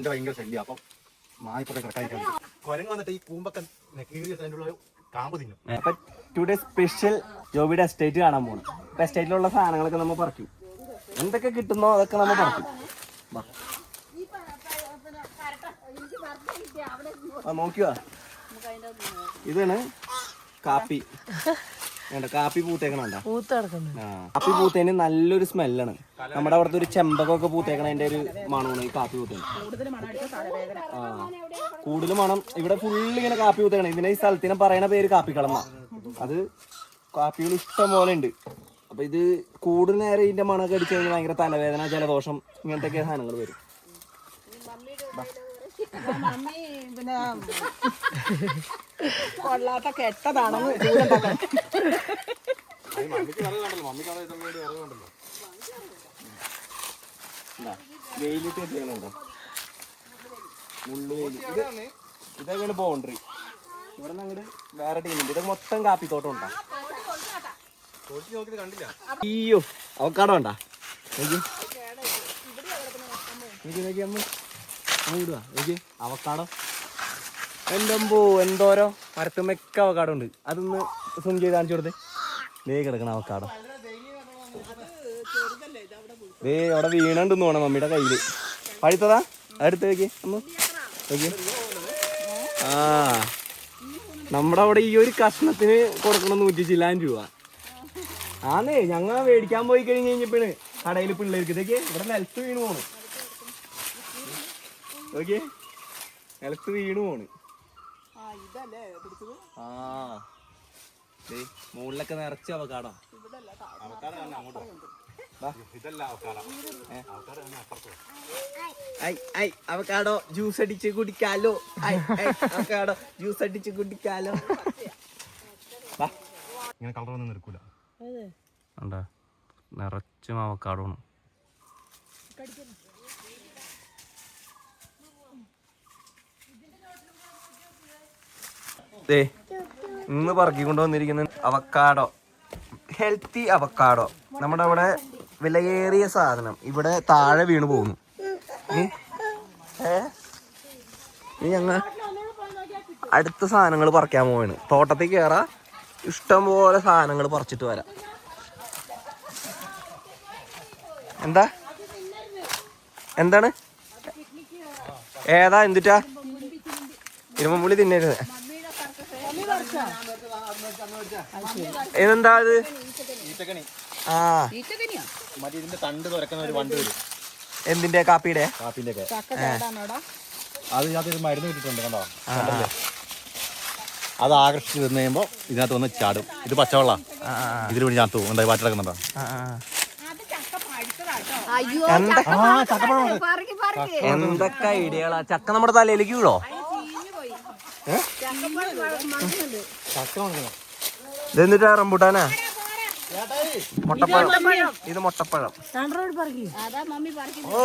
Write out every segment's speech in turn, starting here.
മാന്റെ ഭയങ്കര ശല്യം. അപ്പം മായിപ്പൊക്കെ കിടക്കാൻ കുരങ്ങ് വന്നിട്ട് ഈ കൂമ്പൊക്കെ കീറിയ അതിനുള്ള കാമ്പ് തിന്നും. അപ്പൊ ടുഡേ സ്പെഷ്യൽ ജോബിയുടെ എസ്റ്റേറ്റ് കാണാൻ പോകണം. അപ്പൊ എസ്റ്റേറ്റിലുള്ള സാധനങ്ങളൊക്കെ നമ്മൾ പറിക്കും. എന്തൊക്കെ കിട്ടുന്നോ അതൊക്കെ നമ്മൾ പറിക്കും. നോക്കിയോ, ഇതാണ് കാപ്പി. കാപ്പി പൂത്തേക്കണണ്ട. കാപ്പി പൂത്തേന് നല്ലൊരു സ്മെല്ലാണ്. നമ്മുടെ അവിടുത്തെ ഒരു ചെമ്പകൊക്കെ പൂത്തേക്കണതിന്റെ ഒരു മണമാണ് ഈ കാപ്പി പൂത്തേന്. കൂടുതൽ മണം. ഇവിടെ ഫുള്ള് ഇങ്ങനെ കാപ്പി പൂത്തേക്കണം. ഇതിനെ ഈ സ്ഥലത്തിനെ പറയണ പേര് കാപ്പിക്കളന്ന. അത് കാപ്പികൾ ഇഷ്ടം പോലെ ഉണ്ട്. അപ്പൊ ഇത് കൂടുതൽ നേരം ഇതിന്റെ മണമൊക്കെ അടിച്ചു കഴിഞ്ഞാൽ ഭയങ്കര തലവേദന, ജലദോഷം, ഇങ്ങനത്തെ സാധനങ്ങൾ വരും. പിന്നെ കൊള്ളാത്ത കെട്ടതാണെന്ന് വെയിലിട്ട് വെച്ചേക്കണുണ്ടോ? മുള്ളുവെയിൽ. ഇതൊക്കെയാണ് ബൗണ്ടറി. ഇവിടെ നിന്ന് അങ്ങോട്ട് വേറെ ടീമുണ്ട്. ഇതൊക്കെ മൊത്തം കാപ്പിത്തോട്ടം ഉണ്ടാ. അയ്യോ, അവക്കാടോ ഉണ്ടാ. അവക്കാടോ എന്തോ എന്തോരോ മരത്തുമ്മൊക്കെ അവക്കാടോ ഉണ്ട്. അതൊന്ന് സൂം ചെയ്ത് കാണിച്ചു കൊടുത്തേ. ദേ കിടക്കണം അവക്കാടോ. ദേ അവിടെ വീണുണ്ടെന്ന് തോന്നണം മമ്മിയുടെ കയ്യില്. പഴുത്തതാ? അടുത്ത് വെക്കേ ഒന്ന് വെക്കേ. ആ, നമ്മുടെ അവിടെ ഈ ഒരു കഷ്ണത്തിന് കൊടുക്കണം 100 രൂപ. ആന്നേ, ഞങ്ങൾ മേടിക്കാൻ പോയി കഴിഞ്ഞ് കഴിഞ്ഞപ്പോഴേ കടയിൽ പിള്ളേർക്ക് ഇതൊക്കെ ഇവിടെ നിലത്ത് വീണ് പോണ്. ഓക്കെ, നിലത്ത് വീണ് പോണ്. ആ, മുകളിലൊക്കെ നിറച്ച് അവക്കാടോ. അവക്കാടോ ജ്യൂസ് അടിച്ച് കുടിക്കാലോ. അവക്കാടോ ജ്യൂസ് അടിച്ച് കുടിക്കാലോ. ഇങ്ങനെ കളറൊന്നും എടുക്കൂല. നിറച്ചും അവക്കാടോ. ഇന്ന് പറക്കിക്കൊണ്ട് വന്നിരിക്കുന്ന അവക്കാടോ, ഹെൽത്തി അവക്കാടോ. നമ്മുടെ അവിടെ വിലയേറിയ സാധനം ഇവിടെ താഴെ വീണ് പോകുന്നു. ഞങ്ങൾ അടുത്ത സാധനങ്ങൾ പറിക്കാൻ പോവാണ്. തോട്ടത്തിൽ കയറാ, ഇഷ്ടം പോലെ സാധനങ്ങൾ പറിച്ചിട്ട് വരാം. എന്താണ് ഏതാ എന്തിട്ടാ ഇരുമ്പുള്ളി തിന്നരുത്. ഇതെന്താ ഇത്? ആ, ഇതിന്റെ തണ്ട് തുറക്കുന്ന ഒരു വണ്ട് വരും. എന്തിന്റെ? കാപ്പിയുടെ? കാപ്പിന്റെ ഒക്കെ അത് ഇതിനകത്ത് മരുന്ന് കിട്ടിയിട്ടുണ്ട് കണ്ടോ. അത് ആകർഷിച്ച് വന്നു കഴിയുമ്പോ ഇതിനകത്ത് വന്ന് ചാടും. ഇത് പച്ചവെള്ളം. ഇതിൽ വേണ്ടി ചാത്തു എന്താ വാറ്റ് കിടക്കുന്നുണ്ടോ. എന്തൊക്കെ ഐഡിയകളാ. ചക്ക നമ്മുടെ തലയിലേക്ക് വീഴോ? ഇതെന്നിട്ടാ? റംബൂട്ടാനാ? മുട്ടപ്പഴം. ഇത് മുട്ടപ്പഴം. ഓ,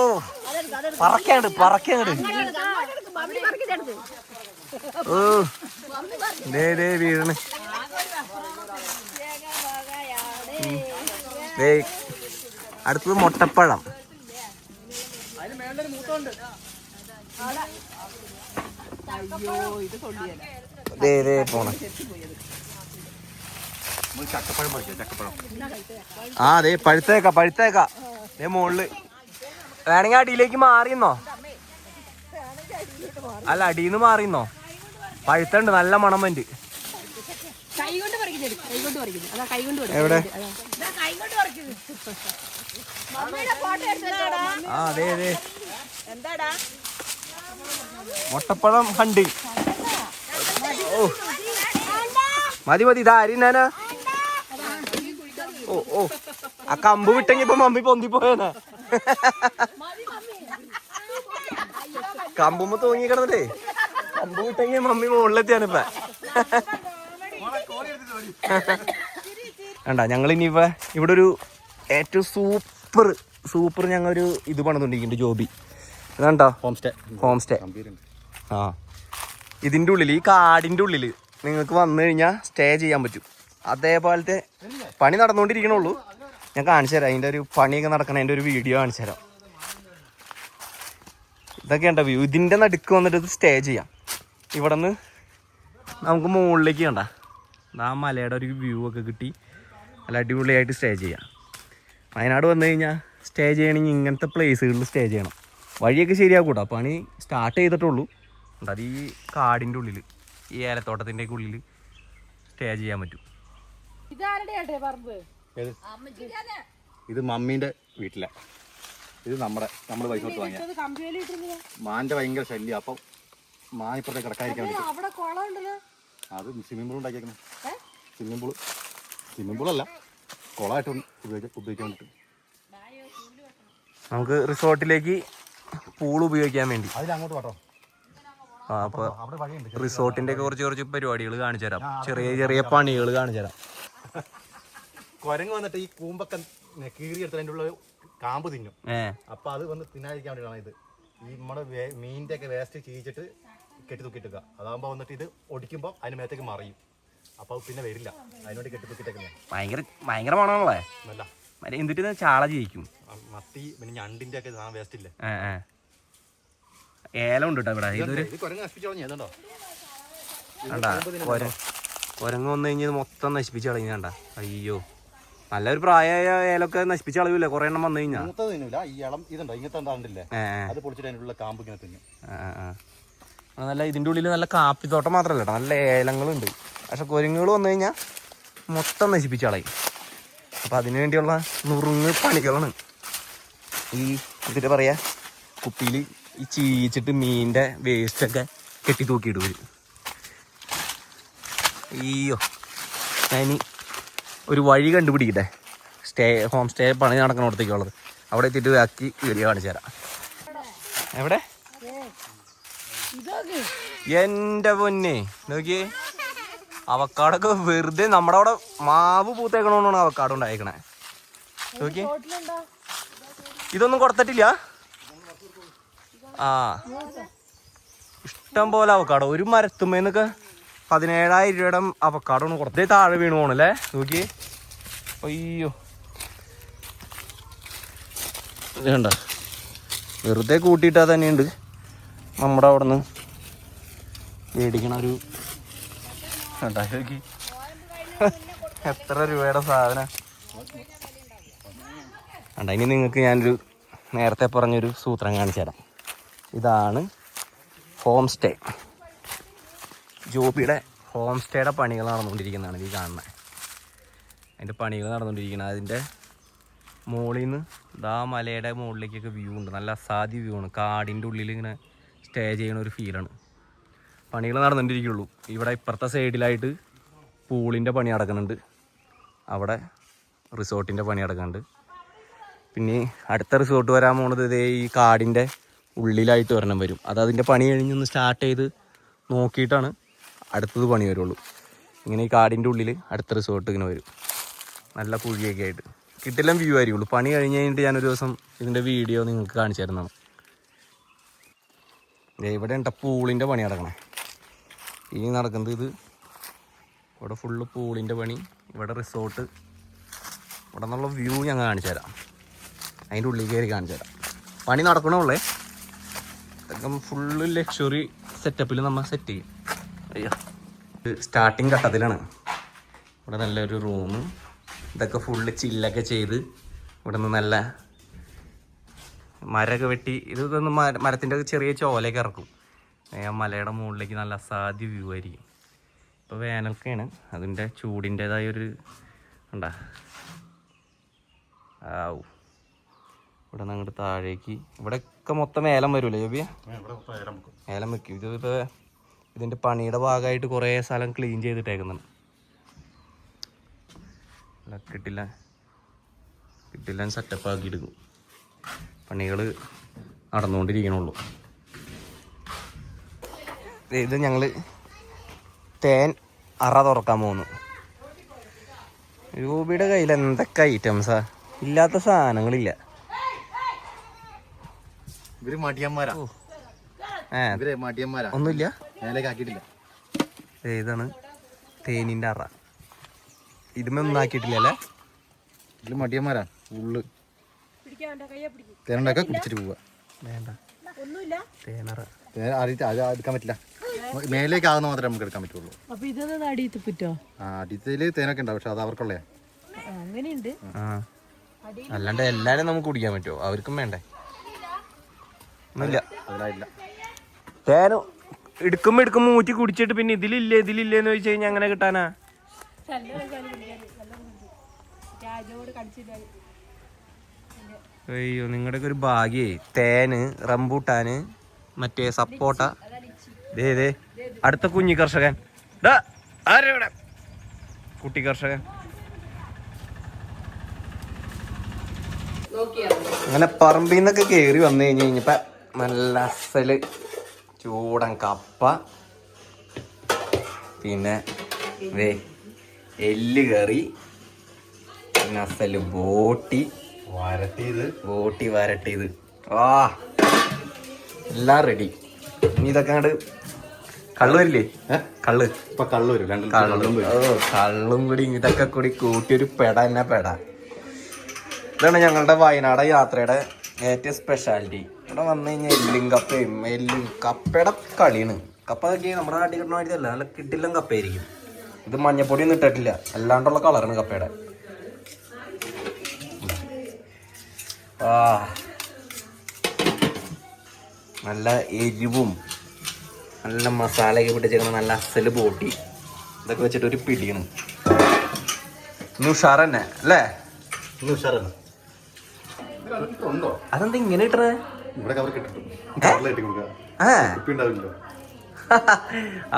പറക്കാണ്ട് പറക്കാണ്ട്. ഓ, ദേ വീഴണ്. അടുത്തത് മുട്ടപ്പഴം. പോണ. ആ, അതെ പഴുത്തേക്ക. മുകളില് വേണമെങ്കിൽ അടിയിലേക്ക് മാറിയെന്നോ. അല്ല, അടിയിന്ന് മാറിയെന്നോ. പഴുത്തുണ്ട്, നല്ല മണം വന്റ്. എവിടെ? ആ, അതെ മുട്ടപ്പഴം കണ്ട്. ഓ, മതി ഇതാ അരിനാനാ. ഓ, ആ കമ്പ് വിട്ടെങ്കി ഇപ്പൊ മമ്മി പൊന്തിപ്പോയനാ. കമ്പുമ്പോ തൂങ്ങി കിടന്നിട്ടേ കമ്പ് വിട്ടെങ്കി മമ്മി മുകളിലെത്തിയാണ് ഇപ്പൊ. വേണ്ട, ഞങ്ങൾ ഇനിയിപ്പോ ഇവിടെ ഒരു ഏറ്റവും സൂപ്പർ ഞങ്ങളൊരു ഇത് പണിതുകൊണ്ടിരിക്കുന്നുണ്ട്. ജോബി ഇതാണ്ടോ, ഹോം സ്റ്റേ. ആ, ഇതിൻ്റെ ഉള്ളിൽ, ഈ കാടിൻ്റെ ഉള്ളിൽ നിങ്ങൾക്ക് വന്നു കഴിഞ്ഞാൽ സ്റ്റേ ചെയ്യാൻ പറ്റും. അതേപോലത്തെ പണി നടന്നുകൊണ്ടിരിക്കണുള്ളൂ. ഞാൻ കാണിച്ചു തരാം. അതിൻ്റെ ഒരു പണിയൊക്കെ നടക്കണ അതിൻ്റെ ഒരു വീഡിയോ കാണിച്ചു തരാം. ഇതൊക്കെ ഉണ്ടോ വ്യൂ. ഇതിൻ്റെ നടുക്ക് വന്നിട്ട് ഇത് സ്റ്റേ ചെയ്യാം. ഇവിടെ നിന്ന് നമുക്ക് മുകളിലേക്ക് കണ്ട ആ മലയുടെ ഒരു വ്യൂ ഒക്കെ കിട്ടി നല്ല അടിപൊളിയായിട്ട് സ്റ്റേ ചെയ്യാം. വയനാട് വന്നു കഴിഞ്ഞാൽ സ്റ്റേ ചെയ്യണമെങ്കിൽ ഇങ്ങനത്തെ പ്ലേസുകളിൽ സ്റ്റേ ചെയ്യണം. വഴിയൊക്കെ ശരിയാക്കൂട്ടോ, പണി സ്റ്റാർട്ട് ചെയ്തിട്ടുള്ളൂ. അത് ഈ കാടിൻ്റെ ഉള്ളിൽ ഈ ഏലത്തോട്ടത്തിൻ്റെയൊക്കെ ഉള്ളിൽ സ്റ്റേ ചെയ്യാൻ പറ്റും. ഇത് മമ്മീൻ്റെ വീട്ടിലെ, ഇത് നമ്മൾ പൈസ കൊടുത്ത് വാങ്ങിയ മാൻ്റെ ഭയങ്കര ശല്യം. അപ്പം മാൻ ഇപ്പുറത്തെ കിടക്കാതിരിക്കാൻ വേണ്ടി അത് സ്വിമ്മിംഗ് പൂൾ ഉണ്ടാക്കിയേക്കുന്നത്. സ്വിമ്മിംഗ് പൂളല്ല, കുളമായിട്ട് ഉപയോഗിക്കാൻ വേണ്ടിയിട്ട്. നമുക്ക് റിസോർട്ടിലേക്ക് പൂൾ ഉപയോഗിക്കാൻ വേണ്ടി അതിലങ്ങോട്ട് കേട്ടോ. അപ്പോൾ റിസോർട്ടിൻ്റെ ഒക്കെ കുറച്ച് പരിപാടികൾ കാണിച്ചു തരാം. ചെറിയ പണികൾ കാണിച്ചു തരാം. കുരങ്ങ് വന്നിട്ട് ഈ കൂമ്പൊക്കെ കീറിയെടുത്ത് അതിൻ്റെ ഉള്ള കാമ്പ് തിന്നും. അപ്പൊ അത് വന്ന് തിന്നാതിരിക്കാൻ വേണ്ടിയിട്ടാണ് ഇത്. ഈ നമ്മുടെ മീനിന്റെ ഒക്കെ വേസ്റ്റ് ചീച്ചിട്ട് കെട്ടി തൂക്കിയിട്ടേക്കുക. അതാകുമ്പോ വന്നിട്ട് ഇത് ഒടിക്കുമ്പോൾ അതിന് മേത്തേക്ക് മറിയും. അപ്പൊ പിന്നെ വരില്ല, അതിനോട് കെട്ടി തൂക്കിയിട്ടേക്കുന്നേ. ഭയങ്കര മണമാണല്ലേ. നല്ല എന്നിട്ട് ചാള ജയിക്കും. മത്തി പിന്നെ ഞണ്ടിന്റെ ഒക്കെ വേസ്റ്റ് ഇല്ലേ, ഏലം ഉണ്ട് കേട്ടോ ഇവിടെ. ഇതൊരു കുരങ്ങ് നശിപ്പിച്ചു കളഞ്ഞു. ഏതാണ്ടോ കുരങ്ങ് വന്നു കഴിഞ്ഞാൽ മൊത്തം നശിപ്പിച്ച് കളഞ്ഞ കണ്ട. അയ്യോ, നല്ലൊരു പ്രായമായ ഏലൊക്കെ നശിപ്പിച്ച് കളയൂല്ലേ കുറെ എണ്ണം വന്നു കഴിഞ്ഞാൽ. ഈ ഇളം ഇതുണ്ടോ ഇങ്ങനത്തെ എന്താണ്ടില്ലേ, അത് പൊളിച്ചിട്ട് അതിനുള്ള കാമ്പ് ഇങ്ങനെ തിന്നും. നല്ല ഇതിൻ്റെ ഉള്ളിൽ നല്ല കാപ്പിത്തോട്ടം മാത്രമല്ല കേട്ടോ, നല്ല ഏലങ്ങളുണ്ട്. പക്ഷെ കുരങ്ങുകൾ വന്നു കഴിഞ്ഞാൽ മൊത്തം നശിപ്പിച്ച് കളയും. അപ്പം അതിനു വേണ്ടിയുള്ള നുറുങ്ങ് പണികളാണ് ഈ എന്നിട്ട് പറയാ കുപ്പിയിൽ ഈ ചീച്ചിട്ട് മീനിൻ്റെ വേസ്റ്റൊക്കെ കെട്ടി തൂക്കിയിട്ട് വരും. അയ്യോ, ഞാൻ ഒരു വഴി കണ്ടുപിടിക്കട്ടെ. ഹോം സ്റ്റേ പണി നടക്കണോടത്തേക്കുള്ളത്. അവിടെ എത്തിയിട്ട് ബാക്കി വീഡിയോ കാണിച്ചു തരാം. എവിടെ എൻ്റെ പൊന്നെ നോക്കിയേ, അവക്കാടൊക്കെ വെറുതെ നമ്മുടെ അവിടെ മാവ് പൂത്തേക്കണോന്നാണ് അവക്കാട് ഉണ്ടായേക്കണേ. നോക്കിയേ, ഇതൊന്നും കൊടുത്തിട്ടില്ല. ഇഷ്ടം പോലെ അവക്കാടോ. ഒരു മരത്തുമ്മേന്നൊക്കെ 17,000 രൂപയുടെ അവക്കാടോ കൊടുത്തേ താഴെ വീണ് പോണല്ലേ. നോക്കിയേ, അയ്യോ ഇത് കണ്ട, വെറുതെ കൂട്ടിയിട്ടാ തന്നെയുണ്ട് നമ്മുടെ അവിടെ നിന്ന് മേടിക്കണ ഒരു കണ്ട. നോക്കി എത്ര രൂപയുടെ സാധനം കണ്ട. ഇനി നിങ്ങൾക്ക് ഞാനൊരു നേരത്തെ പറഞ്ഞൊരു സൂത്രം കാണിച്ചു തരാം. ഇതാണ് ഹോം സ്റ്റേ. ജോബിയുടെ ഹോം സ്റ്റേയുടെ പണികൾ നടന്നുകൊണ്ടിരിക്കുന്നതാണ് ഈ കാണുന്നത്. അതിൻ്റെ പണികൾ നടന്നുകൊണ്ടിരിക്കുന്നത്. അതിൻ്റെ മുകളിൽ നിന്ന് ഇതാ മലയുടെ മുകളിലേക്കൊക്കെ വ്യൂ ഉണ്ട്. നല്ല അസാധ്യ വ്യൂ ആണ്. കാടിൻ്റെ ഉള്ളിൽ ഇങ്ങനെ സ്റ്റേ ചെയ്യണ ഒരു ഫീലാണ്. പണികൾ നടന്നുകൊണ്ടിരിക്കുള്ളൂ. ഇവിടെ ഇപ്പുറത്തെ സൈഡിലായിട്ട് പൂളിൻ്റെ പണി നടക്കുന്നുണ്ട്. അവിടെ റിസോർട്ടിൻ്റെ പണി നടക്കുന്നുണ്ട്. പിന്നെ അടുത്ത റിസോർട്ട് വരാൻ പോകുന്നത് ഇതേ ഈ കാടിൻ്റെ ഉള്ളിലായിട്ട് ഒരെണ്ണം വരും. അത് അതിൻ്റെ പണി കഴിഞ്ഞൊന്ന് സ്റ്റാർട്ട് ചെയ്ത് നോക്കിയിട്ടാണ് അടുത്തത് പണി വരുള്ളൂ. ഇങ്ങനെ ഈ കാടിൻ്റെ ഉള്ളിൽ അടുത്ത റിസോർട്ട് ഇങ്ങനെ വരും. നല്ല കുഴിയൊക്കെ ആയിട്ട് കിട്ടില്ല വ്യൂ ആയിരിക്കുള്ളൂ. പണി കഴിഞ്ഞ് കഴിഞ്ഞിട്ട് ഞാനൊരു ദിവസം ഇതിൻ്റെ വീഡിയോ നിങ്ങൾക്ക് കാണിച്ചു തരുന്നതാണ്. ഇവിടെ ഉണ്ട് പൂളിൻ്റെ പണി നടക്കണേ. ഇനി നടക്കുന്നത് ഇത് ഇവിടെ ഫുള്ള് പൂളിൻ്റെ പണി. ഇവിടെ റിസോർട്ട്. ഇവിടെ നിന്നുള്ള വ്യൂ ഞങ്ങൾ കാണിച്ചു തരാം. അതിൻ്റെ ഉള്ളിൽ കയറി കാണിച്ചു തരാം. പണി നടക്കണുള്ളേ. ഇതൊക്കെ ഫുള്ള് ലക്ഷറി സെറ്റപ്പിൽ നമ്മൾ സെറ്റ് ചെയ്യും. അയ്യോ, സ്റ്റാർട്ടിങ് ഘട്ടത്തിലാണ്. ഇവിടെ നല്ലൊരു റൂം. ഇതൊക്കെ ഫുള്ള് ചില്ലൊക്കെ ചെയ്ത് ഇവിടെ നിന്ന് നല്ല മരമൊക്കെ വെട്ടി ഇതൊന്ന് മരത്തിൻ്റെ ചെറിയ ചോലയൊക്കെ ഇറക്കും. മലയുടെ മുകളിലേക്ക് നല്ല അസാധ്യ വ്യൂ ആയിരിക്കും. ഇപ്പോൾ വേനൽക്കാണ്, അതിൻ്റെ ചൂടിൻ്റേതായൊരു ഉണ്ടാ. ആവു, ഇവിടെ നിന്ന് അങ്ങോട്ട് താഴേക്ക് ഇവിടെയൊക്കെ മൊത്തം ഏലം വരുമല്ലോ ജോബിയ? ഏലം വെക്കും. ഇതിപ്പോൾ ഇതിൻ്റെ പണിയുടെ ഭാഗമായിട്ട് കുറേ സ്ഥലം ക്ലീൻ ചെയ്തിട്ടേക്കുന്നുണ്ട്. കിട്ടില്ല സെറ്റപ്പ് ആക്കി എടുക്കും. പണികൾ നടന്നുകൊണ്ടിരിക്കണുള്ളൂ. ഇത് ഞങ്ങൾ തേൻ അറ തുറക്കാൻ പോകുന്നു. രൂപയുടെ കയ്യിൽ എന്തൊക്കെ ഐറ്റംസാ, ഇല്ലാത്ത സാധനങ്ങളില്ല. ഇവര് മടിയന്മാരാ. ഒന്നുമില്ല. ആക്കിയിട്ടില്ല. ഇതാണ് തേനിൻ്റെ അറ. ഇതുമൊന്നും ആക്കിയിട്ടില്ല അല്ലേ? ഇതിൽ മടിയന്മാരാ. ഉള്ളു തേനുണ്ടാക്കാൻ കുടിച്ചിട്ട് പോവുക. വേണ്ട, തേനറ അത് എടുക്കാൻ പറ്റില്ല. മേലേക്ക് ആകുന്ന മാത്രമേ നമുക്ക് എടുക്കാൻ പറ്റുള്ളൂ. അപ്പൊ ഇതൊന്നും അടിയത്ത് പറ്റോ? അടിയത്തില് തേനൊക്കെ ഉണ്ടാവും, പക്ഷെ അത് അവർക്കുള്ളേ. അങ്ങനെയുണ്ട്. ആ അല്ലാണ്ട് എല്ലാരും നമുക്ക് കുടിക്കാൻ പറ്റുമോ? അവർക്കും വേണ്ടേ? ഒന്നുമില്ല. അതിലായില്ല. തേന എടുക്കുമ്പോ ഊറ്റി കുടിച്ചിട്ട് പിന്നെ ഇതിലില്ലേന്ന് ചോദിച്ചു കഴിഞ്ഞാൽ അങ്ങനെ കിട്ടാനാ? അയ്യോ, നിങ്ങളുടെ ഒരു ഭാഗ്യേ. തേന്, റംബൂട്ടാന്, മറ്റേ സപ്പോട്ട. ദേ അടുത്ത കുഞ്ഞി കർഷകൻ. ആരെവിടെ? കുട്ടി കർഷകൻ. അങ്ങനെ പറമ്പിൽ നിന്നൊക്കെ കേറി വന്നു കഴിഞ്ഞപ്പോ നല്ല അസല് ചൂടൻ കപ്പ, പിന്നെ എല്ല് കറി, പിന്നെ അസല് ബോട്ടി വരട്ടിയത്. ആ എല്ലാം റെഡി. ഇനി ഇതൊക്കെ അങ്ങോട്ട് കള്ള് വരില്ലേ? കള്ള് ഇപ്പൊ കള്ള് വരും. കള്ളും കൂടി ഇതൊക്കെ കൂടി കൂട്ടിയൊരു പെട. ഇതാണ് ഞങ്ങളുടെ വയനാട് യാത്രയുടെ ഏറ്റവും സ്പെഷ്യാലിറ്റി. ഇവിടെ വന്നു കഴിഞ്ഞാൽ കപ്പയുടെ കളിയാണ്. കപ്പ നോക്കി നമ്മുടെ നാട്ടിൽ കിട്ടുന്ന മാതിരിയല്ല, നല്ല കിട്ടില്ല കപ്പയായിരിക്കും. ഇത് മഞ്ഞപ്പൊടി ഒന്നും ഇട്ടിട്ടില്ല, അല്ലാണ്ടുള്ള കളറാണ് കപ്പയുടെ. ആ നല്ല എരിവും നല്ല മസാലയൊക്കെ പിടിച്ചേക്കുന്ന നല്ല അസല് ബോട്ടി. ഇതൊക്കെ വെച്ചിട്ട് ഒരു പിടിയാണ്. ഇന്ന് ഉഷാർ തന്നെ അല്ലേ? അതെന്താ ഇങ്ങനെ ഇട്ടേ?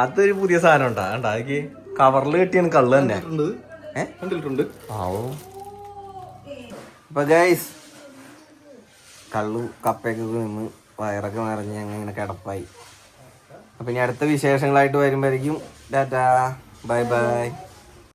അതൊരു പുതിയ സാധനം ഉണ്ടാ എനിക്ക് കവറിൽ കെട്ടിയാണ് കള്ള് തന്നെ. ആവോ. അപ്പൊ ഗൈസ്, കള്ളും കപ്പയൊക്കെ നിന്ന് വയറൊക്കെ നിറഞ്ഞ് ഞങ്ങൾ ഇങ്ങനെ കിടപ്പായി. അപ്പൊ ഇനി അടുത്ത വിശേഷങ്ങളായിട്ട് വരുമ്പോഴേക്കും ടാറ്റാ, ബൈ ബൈ.